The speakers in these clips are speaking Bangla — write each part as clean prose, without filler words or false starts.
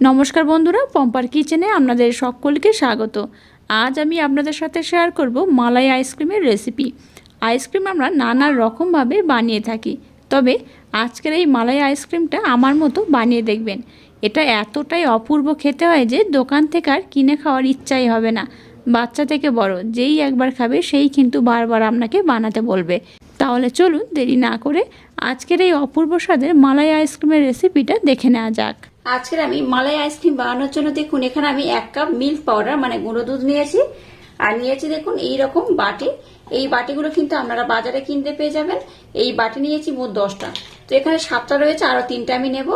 নমস্কার বন্ধুরা, পম্পার কিচেনে আপনাদের সকলকে স্বাগত। আজ আমি আপনাদের সাথে শেয়ার করব মালাই আইসক্রিমের রেসিপি। আইসক্রিম আমরা নানা রকমভাবে বানিয়ে থাকি, তবে আজকের এই মালাই আইসক্রিমটা আমার মতো বানিয়ে দেখবেন। এটা এতটাই অপূর্ব খেতে হয় যে দোকান থেকে আর কিনে খাওয়ার ইচ্ছাই হবে না। বাচ্চা থেকে বড় যেই একবার খাবে সেই কিন্তু বারবার আপনাকে বানাতে বলবে। তাহলে চলুন দেরি না করে আজকের এই অপূর্ব স্বাদের মালাই আইসক্রিমের রেসিপিটা দেখে নেওয়া যাক। আজকের আমি মালাই আইসক্রিম বানানোর জন্য দেখুন এখানে আমি 1 কাপ মিল্ক পাউডার মানে গুঁড়ো দুধ নিয়েছি। আর নিয়েছি দেখুন এই রকম বাটি। এই বাটিগুলো কিন্তু আপনারা বাজারে কিনতে পেয়ে যাবেন। এই বাটি নিয়েছি মোট 10টা। তো এখানে 7টা রয়েছে, আরো 3টা আমি নেব।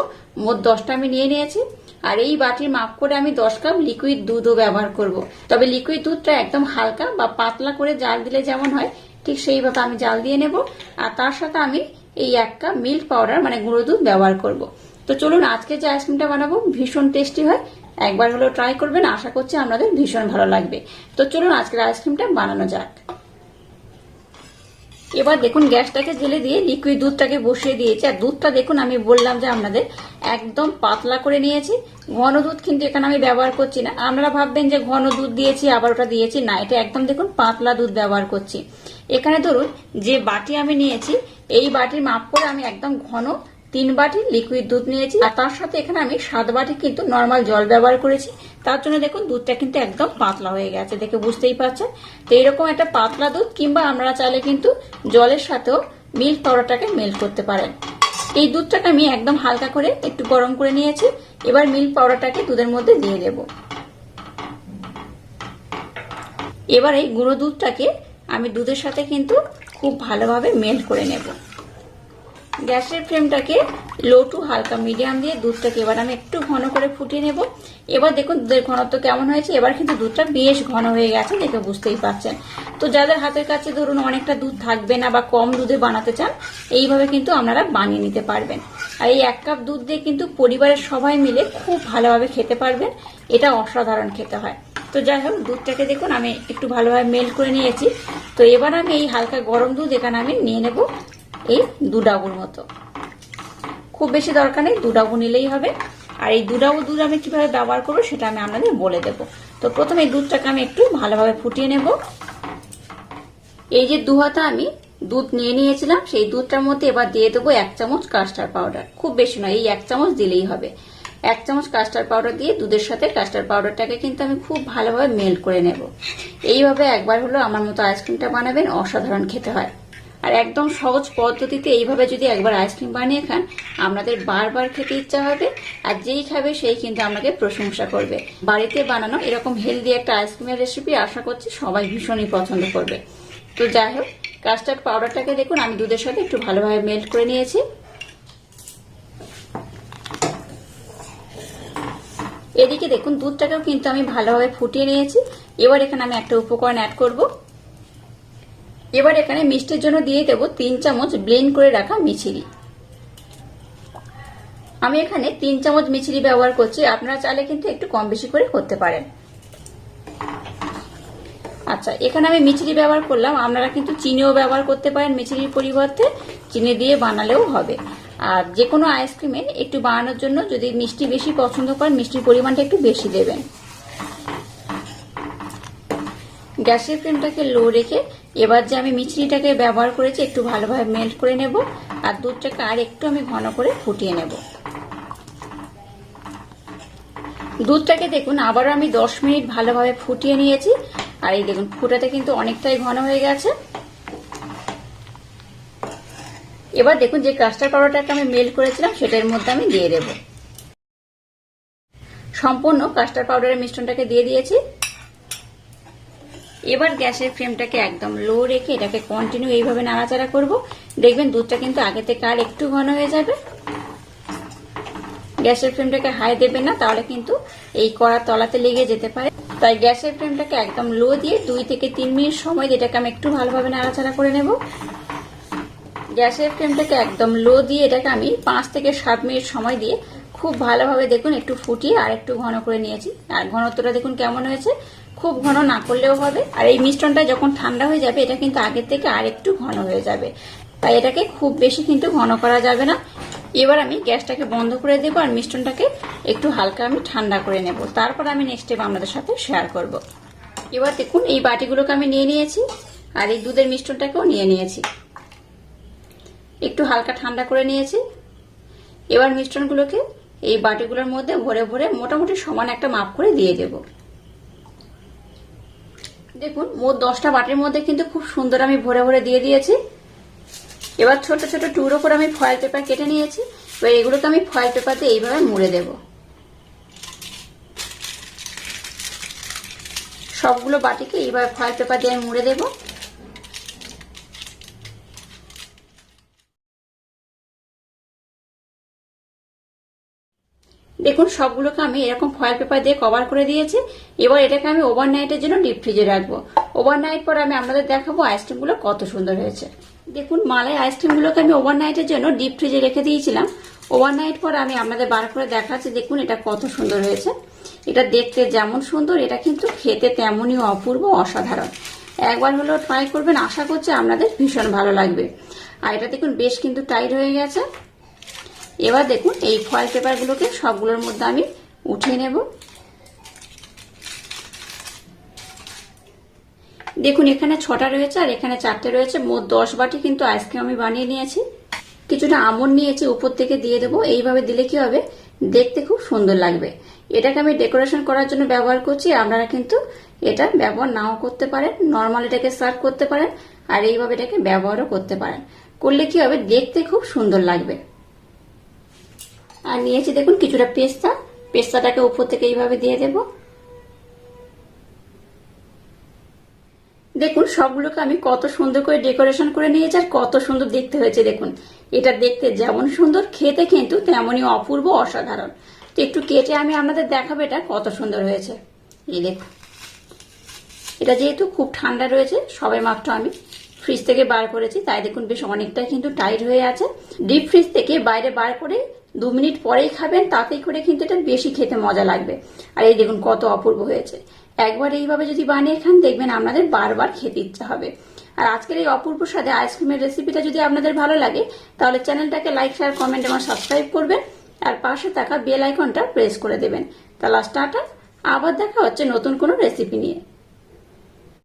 মোট 10টা আমি নিয়ে নিয়েছি। আর এই বাটির মাপ করে আমি 10 কাপ লিকুইড দুধও ব্যবহার করব। তবে লিকুইড দুধটা একদম হালকা বা পাতলা করে জাল দিলে যেমন হয় ঠিক সেইভাবে আমি জাল দিয়ে নেব। আর তার সাথে আমি এই 1 কাপ মিল্ক পাউডার মানে গুঁড়ো দুধ ব্যবহার করব। তো চলুন আজকে যে আইসক্রিমটা বানাবো ভীষণ টেস্টি হয়, একবার হলেও ট্রাই করবেন, আশা করছি আপনাদের ভীষণ ভালো লাগবে। তো চলুন আজকের আইসক্রিমটা বানানো যাক। এবার দেখুন গ্যাসটাকে জেলে দিয়ে লিকুইড দুধটাকে বসিয়ে দিয়েছি। আর দুধটা দেখুন আমি বললাম যে আপনাদের একদম পাতলা করে নিয়েছি। ঘন দুধ কিন্তু এখানে আমি ব্যবহার করছি না। আপনারা ভাববেন যে ঘন দুধ দিয়েছি আবার ওটা দিয়েছি, না, এটা একদম দেখুন পাতলা দুধ ব্যবহার করছি। এখানে ধরুন যে বাটি আমি নিয়েছি এই বাটির মাপ করে আমি একদম ঘন 3 বাটি লিকুইড দুধ নিয়েছি। আর তার সাথে এখানে আমি 7 বাটি কিন্তু নর্মাল জল ব্যবহার করেছি। তার জন্য দেখুন দুধটা কিন্তু একদম পাতলা হয়ে গেছে, দেখে বুঝতেই পারছেন। তো এইরকম একটা পাতলা দুধ, কিংবা আপনারা চাইলে কিন্তু জলের সাথেও মিল্ক পাউডারটাকে মেল্ট করতে পারেন। এই দুধটাকে আমি একদম হালকা করে একটু গরম করে নিয়েছি। এবার মিল্ক পাউডারটাকে দুধের মধ্যে দিয়ে দেব। এবার এই গুঁড়ো দুধটাকে আমি দুধের সাথে কিন্তু খুব ভালোভাবে মেল্ট করে নেব। গ্যাসের ফ্লেমটাকে লো টু হালকা মিডিয়াম দিয়ে দুধটাকে এবার আমি একটু ঘন করে ফুটিয়ে নেব। এবার দেখুন দুধের ঘনত্ব কেমন হয়েছে। এবার কিন্তু দুধটা বেশ ঘন হয়ে গেছে, দেখে বুঝতেই পারছেন। তো যাদের হাতের কাছে ধরুন অনেকটা দুধ থাকবে না বা কম দুধে বানাতে চান, এইভাবে কিন্তু আপনারা বানিয়ে নিতে পারবেন। আর এই 1 কাপ দুধ দিয়ে কিন্তু পরিবারের সবাই মিলে খুব ভালোভাবে খেতে পারবেন। এটা অসাধারণ খেতে হয়। তো যাই হোক দুধটাকে দেখুন আমি একটু ভালোভাবে মেল্ট করে নিয়েছি। তো এবার আমি এই হালকা গরম দুধ এখানে আমি নিয়ে নেব এই 2 ডাবুর মতো। খুব বেশি দরকার নেই, 2 ডাবু নিলেই হবে। আর এই 2 ডাবু দুধ আমি কিভাবে ব্যবহার করবো সেটা আমি আপনাদের বলে দেব। তো প্রথমে এই দুধটাকে আমি একটু ভালোভাবে ফুটিয়ে নেব। এই যে 2 হাতা আমি দুধ নিয়ে নিয়েছিলাম, সেই দুধটার মধ্যে এবার দিয়ে দেবো 1 চামচ কাস্টার্ড পাউডার। খুব বেশি নয়, এই 1 চামচ দিলেই হবে। 1 চামচ কাস্টার্ড পাউডার দিয়ে দুধের সাথে কাস্টার্ড পাউডারটাকে কিন্তু আমি খুব ভালোভাবে মেল্ট করে নেব। এইভাবে একবার হলো আমার মতো আইসক্রিমটা বানাবেন, অসাধারণ খেতে হয়। আর একদম সহজ পদ্ধতিতে এইভাবে যদি একবার আইসক্রিম বানিয়ে খান, আপনাদের বারবার খেতে ইচ্ছা হবে। আর যেই খাবে সেই কিন্তু আপনাকে প্রশংসা করবে। বাড়িতে বানানো এরকম হেলদি একটা আইসক্রিমের রেসিপি আশা করছি সবাই ভীষণই পছন্দ করবে। তো যাই হোক কাস্টার্ড পাউডারটাকে দেখুন আমি দুধের সাথে একটু ভালোভাবে মেল্ট করে নিয়েছি। এদিকে দেখুন দুধটাকেও কিন্তু আমি ভালোভাবে ফুটিয়ে নিয়েছি। এবার এখানে আমি একটা উপকরণ অ্যাড করব। এবার এখানে মিষ্টির জন্য দিয়ে দেব 3 চামচ ব্লেন্ড করে রাখা মিছরি। আমি এখানে 3 চামচ মিছরি ব্যবহার করছি, আপনারা চাইলে কিন্তু একটু কম বেশি করে করতে পারেন। আচ্ছা, এখানে আমি মিছরি ব্যবহার করলাম, আপনারা কিন্তু চিনিও ব্যবহার করতে পারেন মিছরির পরিবর্তে, চিনি দিয়ে বানালেও হবে। আর যে কোনো আইসক্রিমে একটু বানানোর জন্য যদি মিষ্টি বেশি পছন্দ করেন মিষ্টির পরিমাণটা একটু বেশি দেবেন। গ্যাসের ফ্লেমটাকে লো রেখে এবার যে আমি মিছরিটাকে ব্যবহার করেছি একটু ভালোভাবে মেল্ট করে নেব। আর দুধটাকে আর একটু আমি ঘন করে ফুটিয়ে নেব। দুধটাকে দেখুন আবারও আমি 10 মিনিট ভালোভাবে ফুটিয়ে নিয়েছি। আর এই দেখুন ফুটাতে কিন্তু অনেকটাই ঘন হয়ে গেছে। এবার দেখুন যে কাস্টার্ড পাউডারটাকে আমি মেল্ট করেছিলাম সেটার মধ্যে আমি দিয়ে দেব। সম্পূর্ণ কাস্টার্ড পাউডারের মিশ্রণটাকে দিয়ে দিয়েছি। এবার গ্যাসের ফ্লেমটাকে একদম লো রেখে এটাকে কন্টিনিউ এইভাবে নাড়াচাড়া করব। দেখবেন দুধটা কিন্তু আগে থেকে আর একটু ঘন হয়ে যাবে। গ্যাসের ফ্লেমটাকে হাই দেবেন না, তাহলে কিন্তু এই কড়ার তলাতে লেগে যেতে পারে। তাই গ্যাসের ফ্লেমটাকে একদম লো দিয়ে 2 থেকে 3 মিনিট সময় এটাকে আমি একটু ভালোভাবে নাড়াচাড়া করে নেব। গ্যাসের ফ্লেমটাকে একদম লো দিয়ে এটাকে আমি 5 থেকে 7 মিনিট সময় দিয়ে খুব ভালোভাবে দেখুন একটু ফুটিয়ে আর একটু ঘন করে নিয়েছি। আর ঘনত্বটা দেখুন কেমন হয়েছে, খুব ঘন না করলেও হবে। আর এই মিশ্রণটা যখন ঠান্ডা হয়ে যাবে এটা কিন্তু আগের থেকে আর একটু ঘন হয়ে যাবে। তাই এটাকে খুব বেশি কিন্তু ঘন করা যাবে না, এবার আমি গ্যাসটাকে বন্ধ করে দেবো আর মিশ্রণটাকে একটু হালকা আমি ঠান্ডা করে নেব, তারপর আমি নেক্সট স্টেপ আপনাদের সাথে শেয়ার করব। এবার দেখুন এই বাটিগুলোকে আমি নিয়ে নিয়েছি আর এই দুধের মিশ্রণটাকেও নিয়ে নিয়েছি, একটু হালকা ঠান্ডা করে নিয়েছি। এবার মিশ্রণগুলোকে এই বাটিগুলোর মধ্যে ভরে ভরে মোটামুটি সমান একটা মাপ করে দিয়ে দেব। দেখুন মোট 10টা বাটির মধ্যে কিন্তু খুব সুন্দর আমি ভরে ভরে দিয়ে দিয়েছি। এবার ছোট ছোট টুকরো করে আমি ফয়েল পেপার কেটে নিয়েছি। এবার এগুলোকে আমি ফয়েল পেপার দিয়ে এইভাবে মুড়ে দেব। সবগুলো বাটিকে এইভাবে ফয়েল পেপার দিয়ে আমি মুড়ে দেব। দেখুন সবগুলোকে আমি এরকম ফয়েল পেপার দিয়ে কভার করে দিয়েছি। এবার এটাকে আমি ওভারনাইটের জন্য ডিপ ফ্রিজে রাখবো। ওভারনাইট পর আমি আপনাদের দেখাবো আইসক্রিমগুলো কত সুন্দর হয়েছে। দেখুন মালাই আইসক্রিমগুলোকে আমি ওভারনাইটের জন্য ডিপ ফ্রিজে রেখে দিয়েছিলাম। ওভারনাইট পর আমি আপনাদের বার করে দেখাচ্ছি। দেখুন এটা কত সুন্দর হয়েছে। এটা দেখতে যেমন সুন্দর, এটা কিন্তু খেতে তেমনই অপূর্ব, অসাধারণ। একবার হলেও ট্রাই করবেন, আশা করছি আপনাদের ভীষণ ভালো লাগবে। আর এটা দেখুন বেশ কিন্তু টাইট হয়ে গেছে। এবার দেখুন এই ফয়েল পেপারগুলোকে সবগুলোর মধ্যে আমি উঠিয়ে নেব। দেখুন এখানে 6টা রয়েছে আর এখানে 4টে রয়েছে, মোট 10 বাটি কিন্তু আইসক্রিম আমি বানিয়ে নিয়েছি। কিছুটা আমন্ড নিয়েছি, উপর থেকে দিয়ে দেবো। এইভাবে দিলে কি হবে, দেখতে খুব সুন্দর লাগবে। এটাকে আমি ডেকোরেশন করার জন্য ব্যবহার করছি। আপনারা কিন্তু এটা ব্যবহার নাও করতে পারেন, নর্মাল এটাকে সার্ভ করতে পারেন আর এইভাবে এটাকে ব্যবহারও করতে পারেন। করলে কি হবে, দেখতে খুব সুন্দর লাগবে। আর নিয়েছি দেখুন কিছুটা পেস্তা, পেস্তাটাকে উপর থেকে এইভাবে দিয়ে দেব। দেখুন সবগুলোকে আমি কত সুন্দর করে ডেকোরেশন করে নিয়েছি আর কত সুন্দর দেখতে হয়েছে। দেখুন এটা দেখতে যেমন সুন্দর, খেতে কিন্তু তেমনই অপূর্ব, অসাধারণ। তো একটু কেটে আমি আপনাদের দেখাবো এটা কত সুন্দর হয়েছে। এই দেখুন এটা যেহেতু খুব ঠান্ডা রয়েছে, সবে মাত্র আমি ফ্রিজ থেকে বার করেছি, তাই দেখুন বেশ অনেকটাই কিন্তু টাইট হয়ে আছে। ডিপ ফ্রিজ থেকে বাইরে বার করে 2 মিনিট পরেই খাবেন, তাতেই করে কিন্তু এটা বেশি খেতে মজা লাগবে। আর এই দেখুন কত অপূর্ব হয়েছে। একবার এইভাবে যদি বানিয়ে খান, দেখবেন আপনাদের বারবার খেতে ইচ্ছা হবে। আর আজকের এই অপূর্ব স্বাদে আইসক্রিমের রেসিপিটা যদি আপনাদের ভালো লাগে, তাহলে চ্যানেলটাকে লাইক, শেয়ার, কমেন্ট এবং সাবস্ক্রাইব করবেন আর পাশে থাকা বেল আইকনটা প্রেস করে দেবেন। তাহলে টাটা, আবার দেখা হচ্ছে নতুন কোনো রেসিপি নিয়ে।